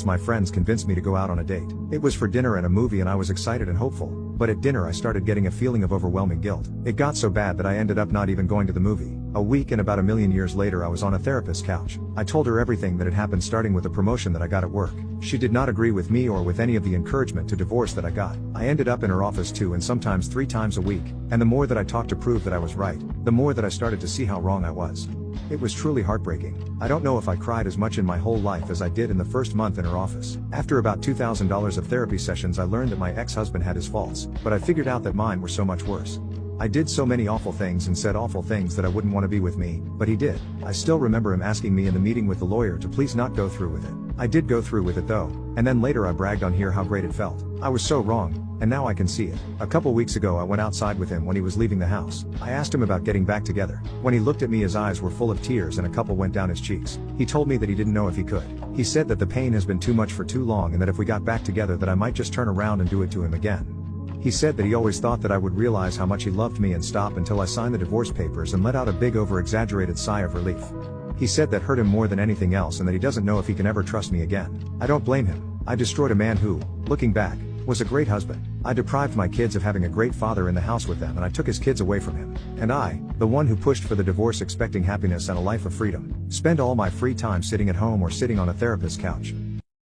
months my friends convinced me to go out on a date. It was for dinner and a movie and I was excited and hopeful. But at dinner I started getting a feeling of overwhelming guilt. It got so bad that I ended up not even going to the movie. A week and about 1,000,000 years later I was on a therapist's couch. I told her everything that had happened, starting with the promotion that I got at work. She did not agree with me or with any of the encouragement to divorce that I got. I ended up in her office 2 and sometimes 3 times a week, and the more that I talked to prove that I was right, the more that I started to see how wrong I was. It was truly heartbreaking. I don't know if I cried as much in my whole life as I did in the first month in her office. After about $2,000 of therapy sessions I learned that my ex-husband had his faults, but I figured out that mine were so much worse. I did so many awful things and said awful things that I wouldn't want to be with me, but he did. I still remember him asking me in the meeting with the lawyer to please not go through with it. I did go through with it though, and then later I bragged on here how great it felt. I was so wrong, and now I can see it. A couple weeks ago I went outside with him when he was leaving the house. I asked him about getting back together. When he looked at me his eyes were full of tears and a couple went down his cheeks. He told me that he didn't know if he could. He said that the pain has been too much for too long and that if we got back together that I might just turn around and do it to him again. He said that he always thought that I would realize how much he loved me and stop until I signed the divorce papers, and let out a big over-exaggerated sigh of relief. He said that hurt him more than anything else and that he doesn't know if he can ever trust me again. I don't blame him. I destroyed a man who, looking back, was a great husband. I deprived my kids of having a great father in the house with them, and I took his kids away from him. And I, the one who pushed for the divorce expecting happiness and a life of freedom, spend all my free time sitting at home or sitting on a therapist's couch.